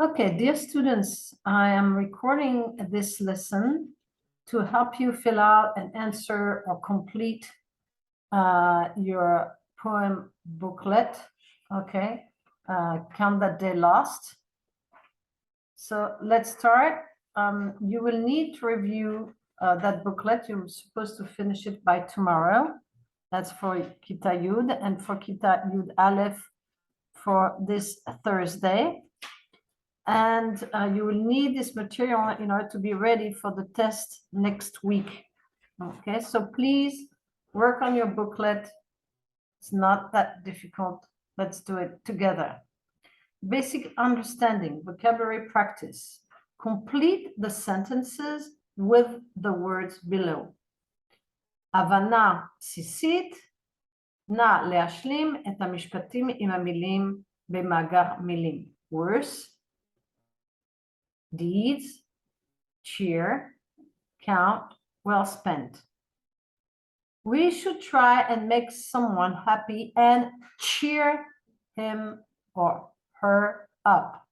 Okay, dear students, I am recording this lesson to help you fill out and answer or complete your poem booklet. Okay, Count That Day Lost. So let's start. You will need to review that booklet. You're supposed to finish it by tomorrow. That's for Kita Yud, and for Kita Yud Aleph for this Thursday. And you will need this material in order to be ready for the test next week. Okay, so please work on your booklet. It's not that difficult. Let's do it together. Basic understanding, vocabulary practice. Complete the sentences with the words below. הבנה בסיסית, נא להשלים את המשפטים עם המילים במאגר מילים. Worse, deeds, cheer, count, well spent. We should try and make someone happy and cheer him or her up.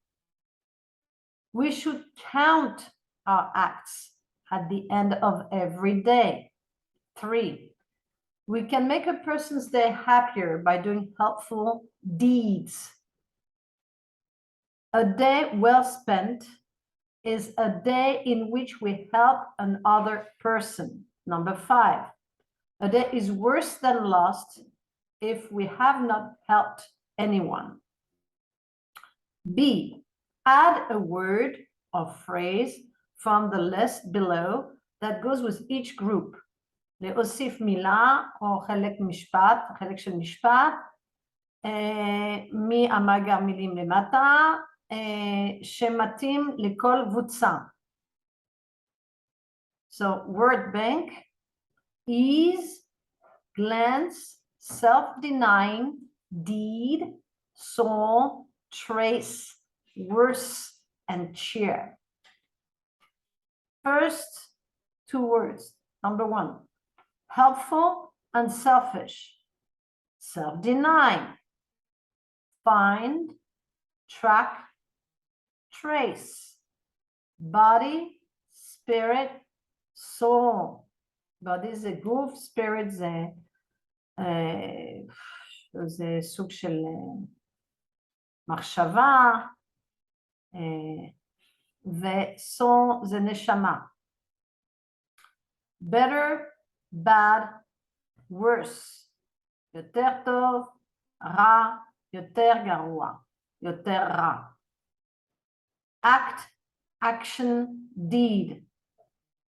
We should count our acts at the end of every day. 3, we can make a person's day happier by doing helpful deeds. A day well spent is a day in which we help another person. Number 5, a day is worse than lost if we have not helped anyone. B, add a word or phrase from the list below that goes with each group. להוסיף מילה או חלק משפט, חלק של משפט, מהמאגר מילים למטה, שמתאים לכל קבוצה. So word bank, ease, glance, self-denying, deed, soul, trace, worse, and cheer. First 2 words. Number 1, helpful and selfish. Self-denying, find, track, trace. Body, spirit, soul. Body זה גוף, spirit זה סוג של מחשבה, ו-soul זה נשמה. Better, bad, worse. יותר טוב, רע, יותר גרוע, יותר רע. Act, action, deed.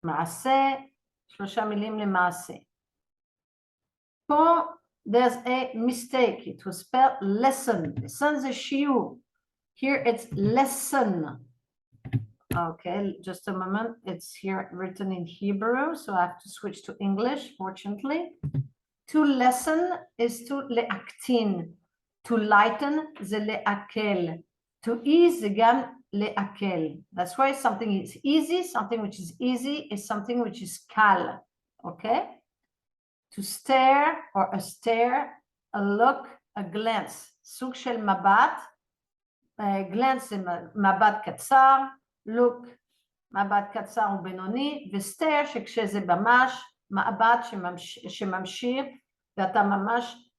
מעשה, 3 מילים למעשה. פה, there's a mistake. It was spelled lesson. Lesson זה שיעור. Here it's lesson. Okay, just a moment. It's here written in Hebrew, so I have to switch to English, fortunately. To lessen is to להקטין. To lighten זה להקל. To ease זה גם להקל. That's why something is easy, something which is easy is something which is קל. Okay? To stare or a stare, a look, a glance. סוג של מבט. glance זה מבט קצר. look, מבט קצר ובינוני, וסטר שכשזה ממש מבט שממשיך, ואתה ממש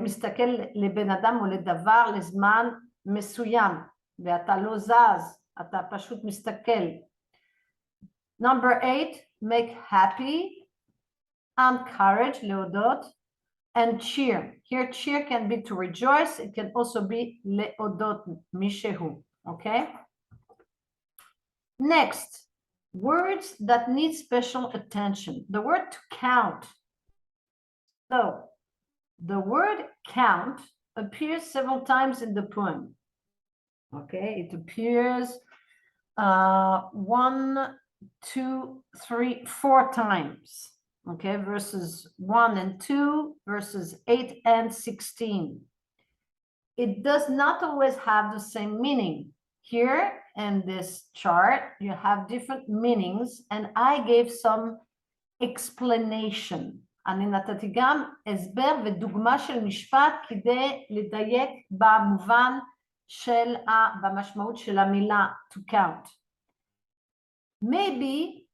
מסתכל לבן אדם או לדבר לזמן מסוים, ואתה לא זז, אתה פשוט מסתכל. Number 8, make happy, encourage, להודות, and cheer. Here cheer can be to rejoice, it can also be להודות מישהו, okay? Next, words that need special attention. The word to count. So, the word count appears several times in the poem. Okay, it appears 1, 2, 3, 4 times. Okay, verses 1 and 2, verses 8 and 16. It does not always have the same meaning. Here in this chart, you have different meanings, and I gave some explanation. אני נתתי גם הסבר ודוגמה של משפט כדי לדייק במובן במשמעות של המילה to count. Maybe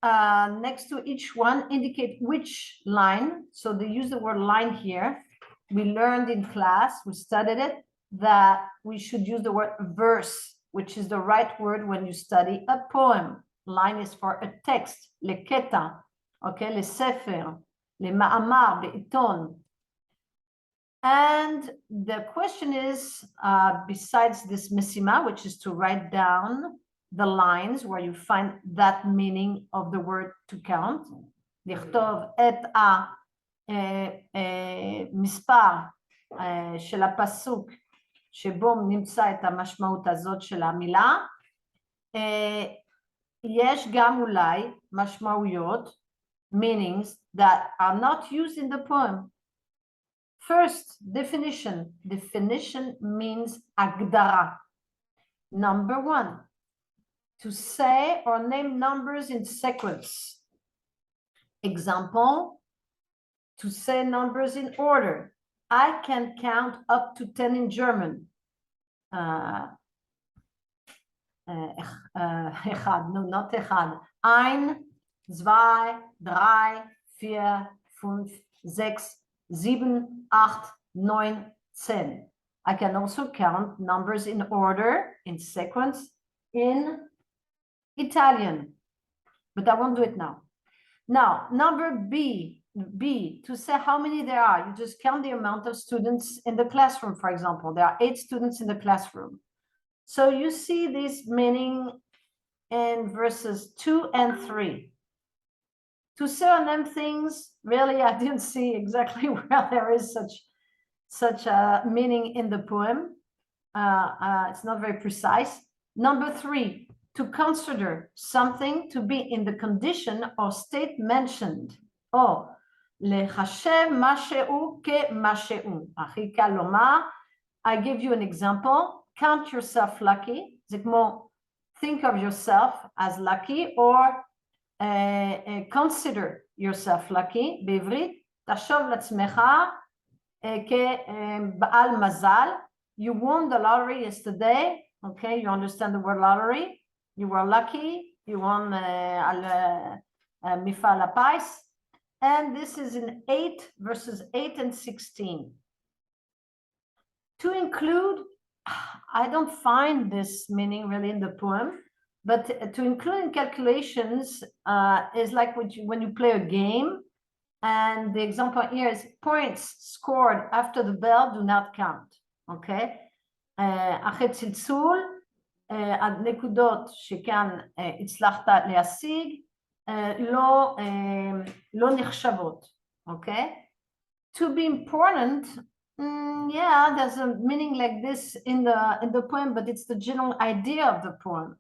next to each one indicate which line. So they use the word line here. We learned in class, we studied it, that we should use the word verse, which is the right word when you study a poem. Line is for a text, les קטע, okay, les ספר, les מאמר, בעיתון. And the question is, besides this meshima, which is to write down the lines where you find that meaning of the word to count, לכתוב את המספר של הפסוק שבו נמצא את המשמעות הזאת של המילה, יש גם אולי משמעויות, meanings that are not used in the poem. First, definition. Definition means הגדרה. Number one, to say or name numbers in sequence. Example, to say numbers in order. I can count up to 10 in German. אחד, no, not אחד. 1, 2, 3, 4, 5, 6, 7, 8, 9, 10. I can also count numbers in order, in sequence, in Italian, but I won't do it now. Now, number B, to say how many there are, you just count the amount of students in the classroom, for example. There are 8 students in the classroom. So you see this meaning in verses 2 and 3. To say or name things, really, I didn't see exactly where there is such a meaning in the poem. It's not very precise. Number 3, to consider something to be in the condition or state mentioned. או לחשב משהו כמשהו. הכי קל לומר, I give you an example. Count yourself lucky. זה כמו think of yourself as lucky, or consider yourself lucky. בעברית, תחשוב לעצמך כבעל מזל. You won the lottery yesterday. Okay, you understand the word lottery. You were lucky. You won מפעל הפיס. And this is in 8 verses 8 and 16. To include, I don't find this meaning really in the poem, but to include in calculations is like when you play a game, and the example here is points scored after the bell do not count, okay? אחרי צלצול, הנקודות שכאן הצלחת להשיג, לא נחשבות, okay? To be important, yeah, there's a meaning like this in the poem, but it's the general idea of the poem.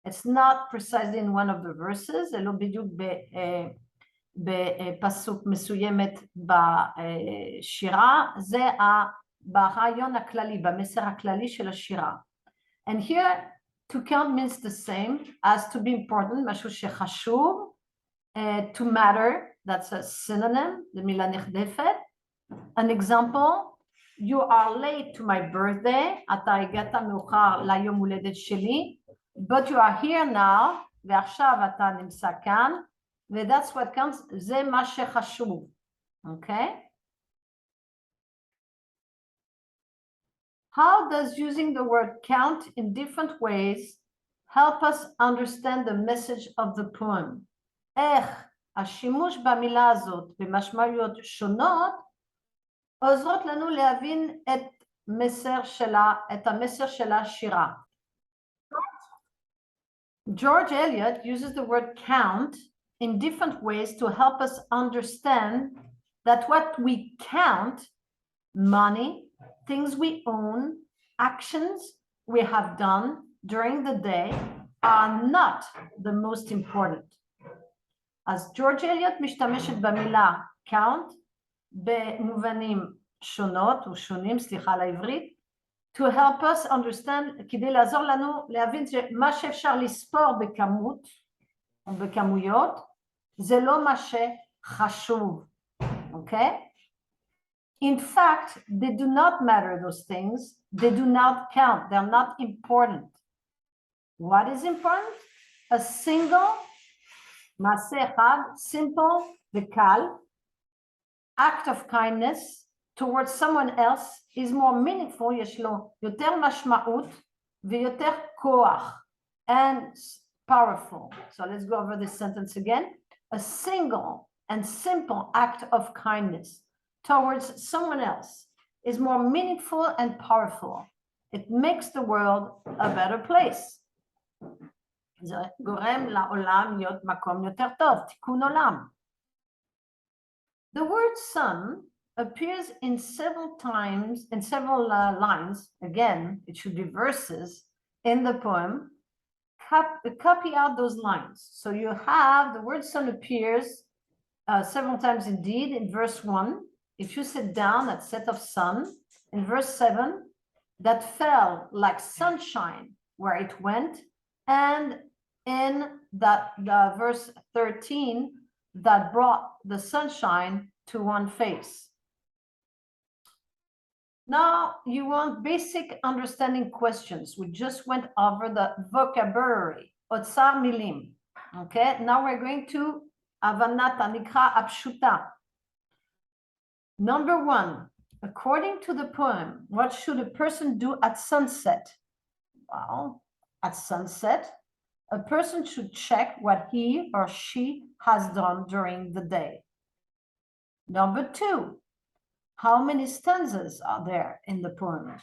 It's not precisely in one of the verses, אלא בדיוק בפסוק מסוימת בשירה, זה ברעיון הכללי, במסר הכללי של השירה. And here, to count means the same as to be important, משהו שחשוב, to matter, that's a synonym, זה מילה נחדפת. An example, you are late to my birthday, אתה הגעת מאוחר ליום הולדת שלי, but you are here now, ועכשיו אתה נמצא כאן, ו-that's what counts, זה מה שחשוב, okay? How does using the word count in different ways help us understand the message of the poem? איך השימוש במילה הזאת במשמעויות שונות עוזרות לנו להבין את המסר של השירה. George Eliot uses the word count in different ways to help us understand that what we count, money, things we own, actions we have done during the day, are not the most important. אז ג'ורג' אליוט משתמשת במילה count במובנים שונים, סליחה על העברית, to help us understand, כדי לעזור לנו להבין שמה שאפשר לספור בכמות או בכמויות, זה לא מה שחשוב, אוקיי? In fact, they do not matter, those things. They do not count. They're not important. What is important? A single, מעשה אחד, simple, וקל, act of kindness towards someone else is more meaningful, יש לו יותר משמעות ויותר כוח, and powerful. So let's go over this sentence again. A single and simple act of kindness towards someone else is more meaningful and powerful. It makes the world a better place. זה גורם לעולם להיות מקום יותר טוב, תיקון עולם. The word son appears in several times, in several lines. Again, it should be verses in the poem. Copy out those lines. So you have the word son appears several times indeed in verse 1. If you sit down, that set of sun. In verse 7, that fell like sunshine where it went. And in that verse 13, that brought the sunshine to one face. Now you want basic understanding questions. We just went over the vocabulary, אוצר מילים. Okay, now we're going to הבנת הנקרא הפשוטה. Number 1, according to the poem, what should a person do at sunset? Well, at sunset, a person should check what he or she has done during the day. Number 2, how many stanzas are there in the poem?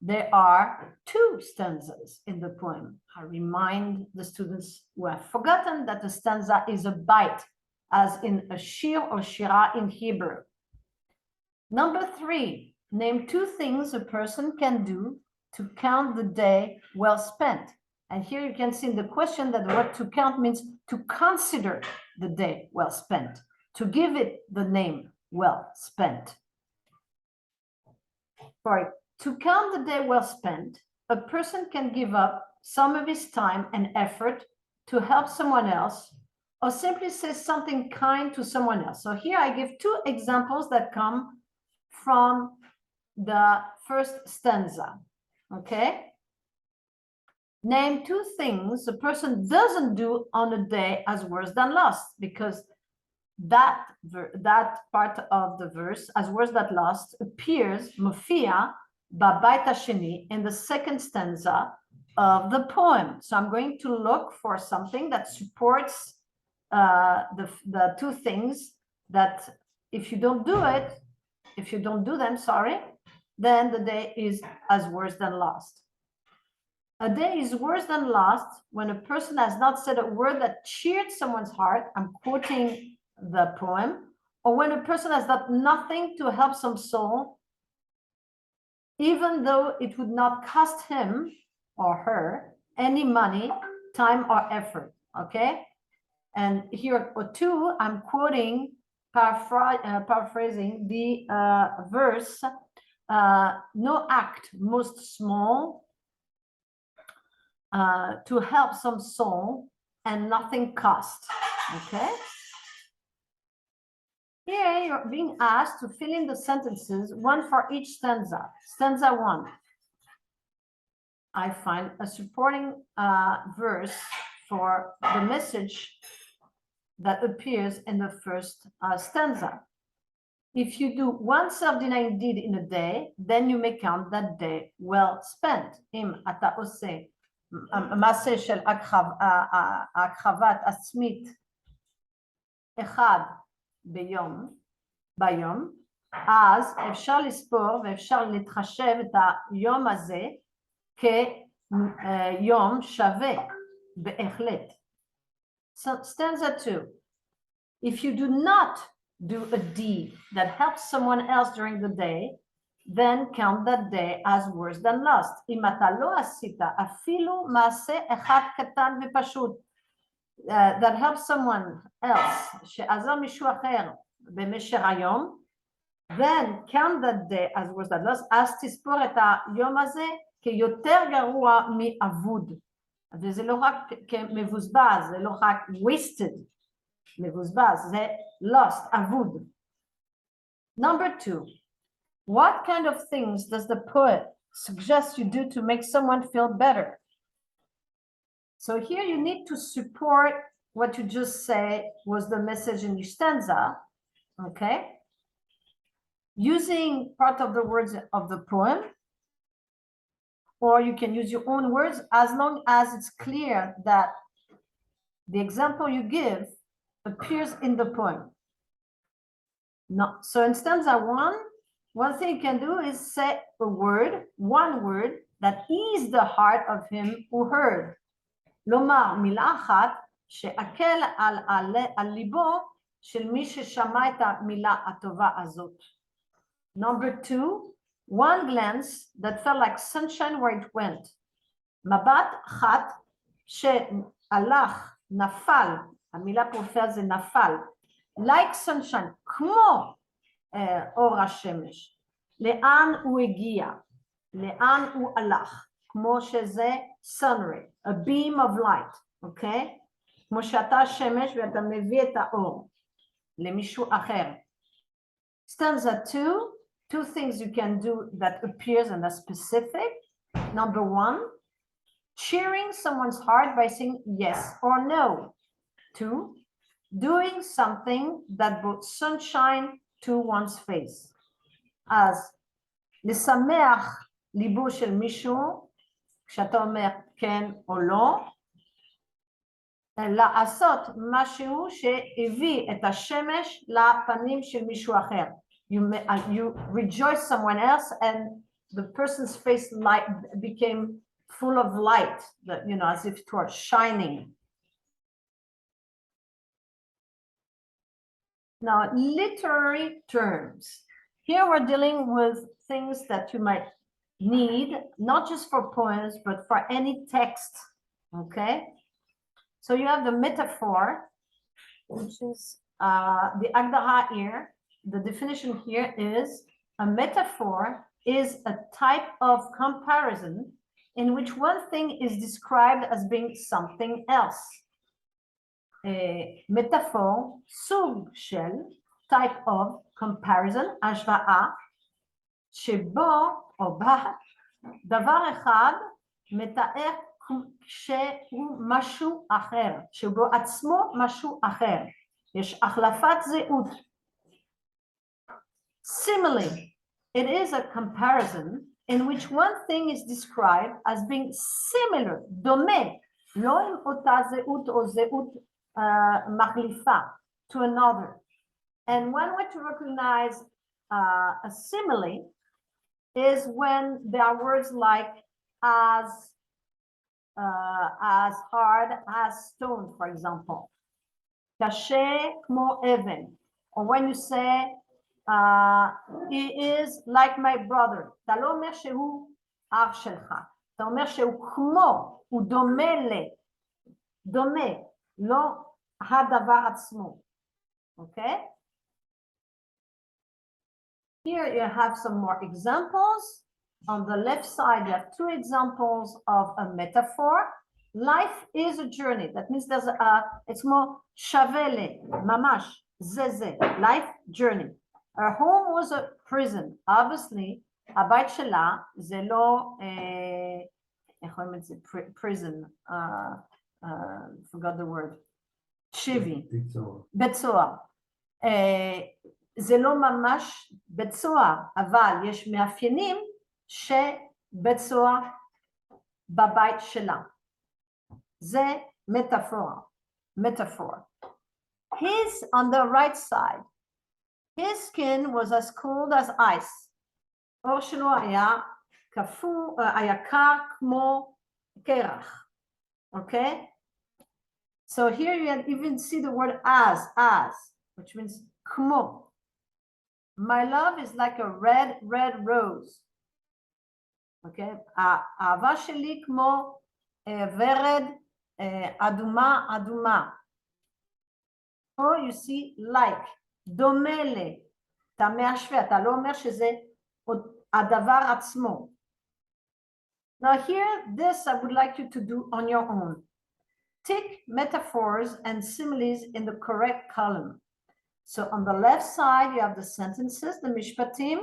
There are 2 stanzas in the poem. I remind the students who have forgotten that a stanza is a bite, as in a shir or shira in Hebrew. Number 3, name 2 things a person can do to count the day well spent. And here you can see in the question that the word to count means to consider the day well spent, to give it the name well spent. To count the day well spent, a person can give up some of his time and effort to help someone else, or simply say something kind to someone else. So here I give 2 examples that come from the first stanza. Okay? Name 2 things a person doesn't do on a day as worse than lost, because that part of the verse, as worse than lost, appears, מופיע, בבית השני, in the 2nd stanza of the poem. So I'm going to look for something that supports the 2 things that if you don't do it, if you don't do them, sorry, then the day is as worse than lost. A day is worse than lost when a person has not said a word that cheered someone's heart. I'm quoting the poem. Or when a person has done nothing to help some soul, even though it would not cost him or her any money, time, or effort. Okay? And here, or 2, I'm quoting, paraphrasing the verse, no act most small to help some soul and nothing cost. Okay? Here you're being asked to fill in the sentences, 1 for each stanza. Stanza 1. I find a supporting verse for the message that appears in the first stanza. If you do 1 self-denying deed in a day, then you may count that day well spent. אם אתה עושה מעשה של הקרבת עצמית אחד ביום, אז אפשר לספור ואפשר להתחשב את היום הזה כיום שווה, בהחלט. Stanza 2. If you do not do a deed that helps someone else during the day, then count that day as worse than lost. אם אתה לא עשית אפילו מעשה אחד קטן ופשוט, that helps someone else, שעזר מישהו אחר במשך היום, then count that day as worse than lost, אז תספור את היום הזה כיותר גרוע מאבוד. וזה לא רק כמבוזבז, זה לא רק wasted, מבוזבז, זה lost, אבוד. Number 2, what kind of things does the poet suggest you do to make someone feel better? So here you need to support what you just said was the message in each stanza, okay? Using part of the words of the poem, or you can use your own words as long as it's clear that the example you give appears in the poem. No. So in stanza 1, one thing you can do is say a word, one word, that ease the heart of him who heard. לומר מילה אחת שעקל על ליבו של מי ששמע את המילה הטובה הזאת. Number 2, one glance that felt like sunshine where it went. מבט אחת שהלך, נפל, המילה פרופיל זה נפל, like sunshine, כמו אור השמש. לאן הוא הגיע? לאן הוא הלך? כמו שזה sun ray, a beam of light, okay? כמו שאתה שמש ואתה מביא את האור למישהו אחר. Stanza 2, 2 things you can do that appears and are specific. Number 1, cheering someone's heart by saying yes or no. 2, doing something that brought sunshine to one's face. אז לשמח ליבו של מישהו, כשאתה אומר כן או לא, לעשות משהו שהביא את השמש לפנים של מישהו אחר. You rejoice someone else and the person's face light became full of light, you know, as if it were shining. Now, literary terms. Here we're dealing with things that you might need, not just for poems, but for any text, okay? So you have the metaphor, which is the Agdara here. The definition here is a metaphor is a type of comparison in which one thing is described as being something else. מטאפור, סוג של type of comparison, השוואה, שבו או בה דבר אחד מתאר שהוא משהו אחר, שבו עצמו משהו אחר. יש החלפת זהות. Similarly, it is a comparison in which one thing is described as being similar, דומה, לא עם אותה זהות או זהות מחליפה, to another. And one way to recognize a simile is when there are words like as hard as stone, for example. קשה כמו אבן. Or when you say, he is like my brother. אתה לא אומר שהוא אח שלך. אתה אומר שהוא כמו, הוא דומה ל. דומה, לא הדבר עצמו. Okay? Here you have some more examples. On the left side, you have 2 examples of a metaphor. Life is a journey. That means there's it's more shavele, mamash, zeze, life journey. Her home was a prison. Obviously, הבית שלה זה לא, איך אומרים את זה? Prison. Forgot the word. שיבי. בית סוהר. זה לא ממש בית סוהר, אבל יש מאפיינים שבית סוהר בבית שלה. זה metaphor. His, on the right side, his skin was as cold as ice. עור שלו היה קפוא, היה קר כמו קרח. Okay? So here you even see the word as, which means כמו. My love is like a red rose. Okay? האהבה שלי כמו ורד אדומה. Or you see like, דומה ל. אתה משווה, אתה לא אומר שזה הדבר עצמו. Now here, this I would like you to do on your own. Tick metaphors and similes in the correct column. So on the left side, you have the sentences, the mishpatim,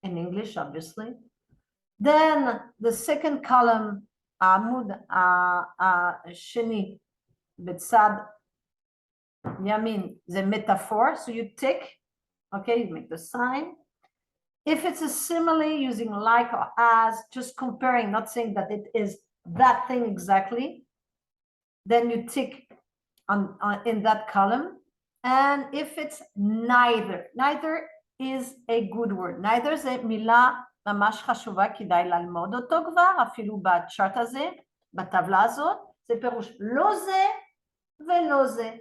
in English, obviously. Then the second column, העמוד השני, בצד ימין, זה metaphor. So you tick, okay, you make the sign. If it's a simile, using like or as, just comparing, not saying that it is that thing exactly, then you tick in that column. And if it's neither is a good word. neither זה מילה ממש חשובה, כדאי ללמוד אותו כבר, אפילו בצ'ארט הזה, בטבלה הזאת, זה פירוש לא זה ולא זה.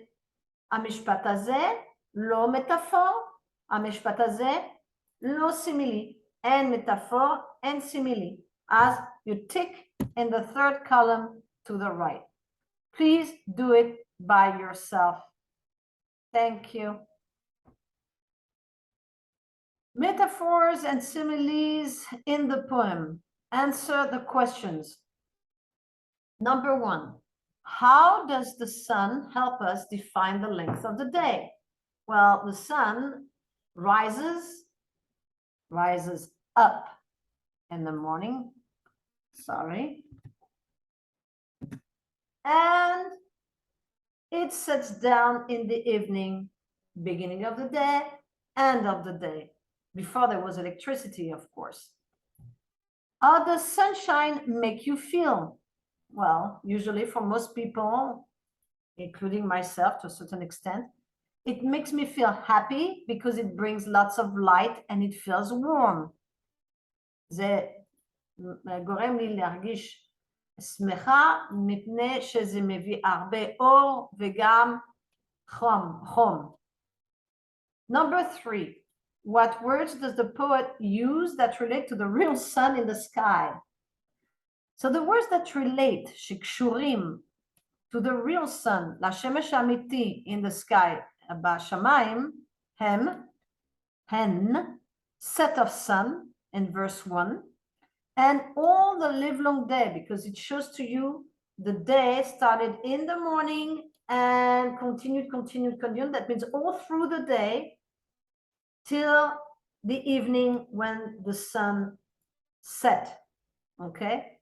המשפט הזה לא מטאפור, המשפט הזה לא סימילי, אין מטאפור, אין סימילי. אז you tick in the third column to the right. Please do it by yourself. Thank you. Metaphors and similes in the poem. Answer the questions. Number 1, how does the sun help us define the length of the day? Well, the sun rises up in the morning, sorry, and it sets down in the evening, beginning of the day, end of the day, before there was electricity, of course. How does sunshine make you feel? Well, usually for most people, including myself to a certain extent, it makes me feel happy because it brings lots of light and it feels warm. זה גורם לי להרגיש שמחה מפני שזה מביא הרבה אור וגם חום. Number 3, what words does the poet use that relate to the real sun in the sky? So the words that relate, שקשורים, to the real sun, לשמש האמיתי in the sky, בשמיים, הן, set of sun in verse 1, and all the livelong day, because it shows to you the day started in the morning and continued. That means all through the day till the evening when the sun set. Okay.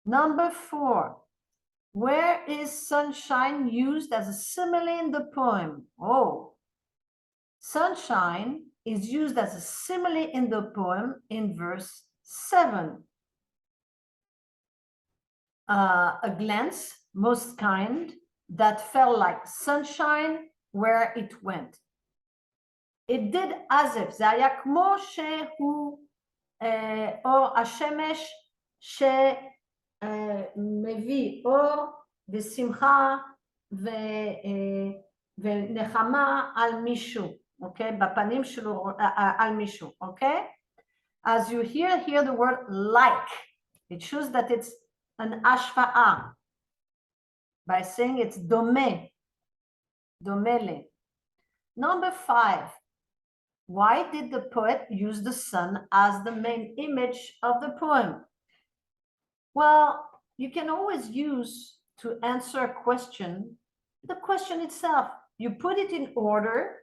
Number 4, where is sunshine used as a simile in the poem? Oh, sunshine is used as a simile in the poem in verse 7. A glance, most kind, that fell like sunshine where it went. It did as if, זה היה כמו שהוא אור השמש שמביא אור ושמחה ונחמה על מישהו, אוקיי? בפנים שלו על מישהו, אוקיי? As you hear here the word like, it shows that it's an ashva'a by saying it's dome, domele. Number 5, why did the poet use the sun as the main image of the poem? Well, you can always use to answer a question, the question itself. You put it in order,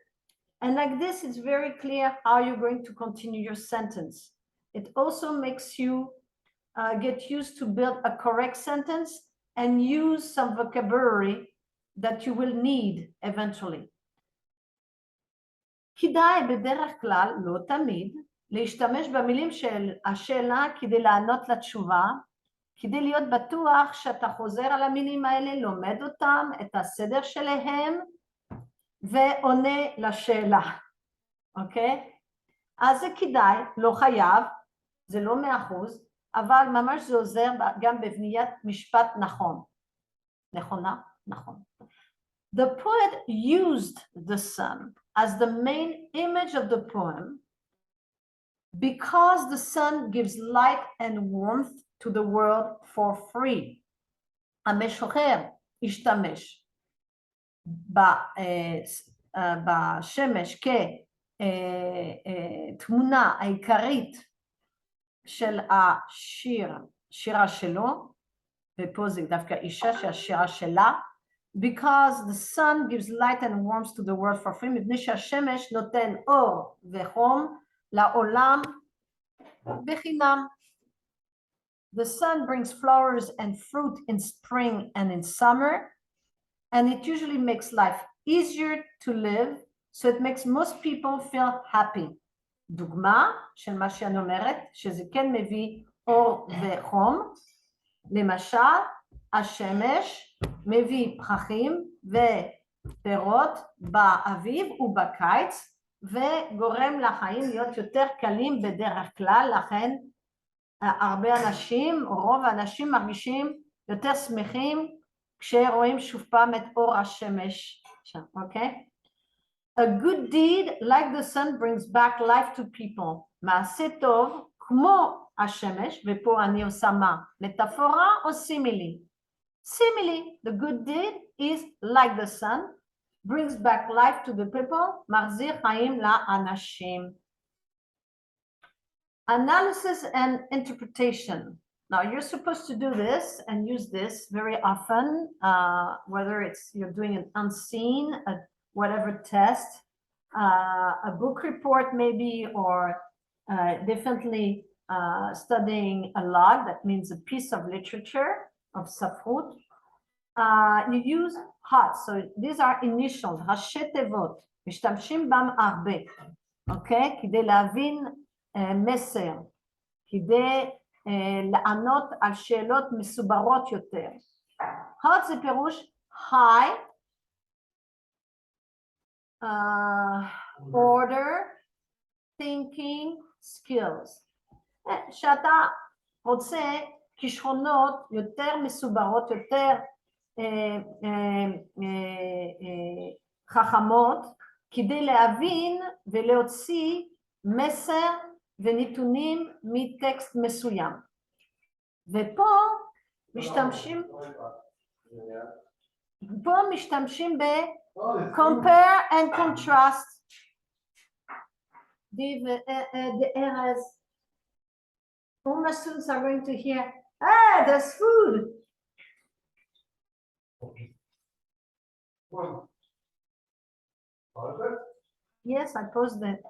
and like this, it's very clear how you're going to continue your sentence. It also makes you get used to build a correct sentence and use some vocabulary that you will need eventually. כדאי בדרך כלל, לא תמיד, להשתמש במילים של השאלה כדי לענות לתשובה, כדי להיות בטוח שאתה חוזר על המילים האלה, לומד אותם, את הסדר שלהם, ועונה לשאלה, אוקיי? אז זה כדאי, לא חייב, זה לא 100%, אבל ממש זה עוזר גם בבניית משפט נכון. נכונה? נכון. The poet used the sun as the main image of the poem because the sun gives light and warmth to the world for free. המשורר השתמש בשמש כתמונה העיקרית של שירה שלו, ופה זה דווקא אישה שהשירה שלה, because the sun gives light and warmth to the world for free, מפני שהשמש נותן אור וחום לעולם בחינם. The sun brings flowers and fruit in spring and in summer, and it usually makes life easier to live, so it makes most people feel happy. דוגמה של מה שאני אומרת, שזה כן מביא אור וחום, למשל, השמש מביא פרחים ופירות באביב ובקיץ, וגורם לחיים להיות יותר קלים בדרך כלל, לכן הרבה אנשים, או רוב האנשים מרגישים יותר שמחים כשרואים שוב פעם את אור השמש שם, אוקיי? A good deed like the sun brings back life to people. מעשה טוב כמו השמש, ופה אני עושה מה? מטאפורה או סימילי? סימילי, the good deed is like the sun, brings back life to the people, מחזיר חיים לאנשים. Analysis and interpretation. Now you're supposed to do this and use this very often, whether it's you're doing an unseen, whatever test, a book report maybe, or definitely studying a log, that means a piece of literature of ספרות. You use hot, so these are initials, ראשי תיבות, משתמשים בהם הרבה, אוקיי? כדי להבין מסר, כדי לענות על שאלות מסוברות יותר. hot זה פירוש high, order, thinking, skills. שאתה רוצה כישרונות יותר מסוברות, יותר חכמות, כדי להבין ולהוציא מסר ונתונים מטקסט מסוים. ופה משתמשים compare and contrast. The errors. All my students are going to hear, there's food. Yes, I paused it.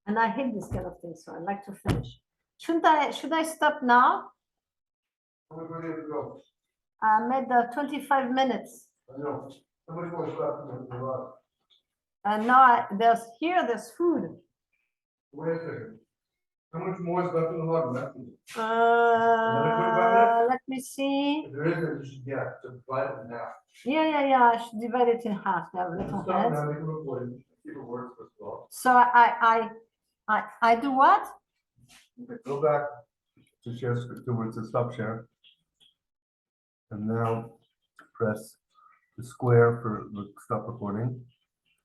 And I hate this kind of thing, so I like to finish. Should I stop now? I made 25 minutes. I know. Somebody more stuff in the lot. And now there's food. Wait a second. How much more is left in the lot? Let me see. If there isn't, you should get to divide it in half. Yeah. I should divide it in half. There are little Stop heads. now, make a report, and see if it works for us all. So I do what? Okay, go back to share, to where it says stop share. And now press the square for the stop recording.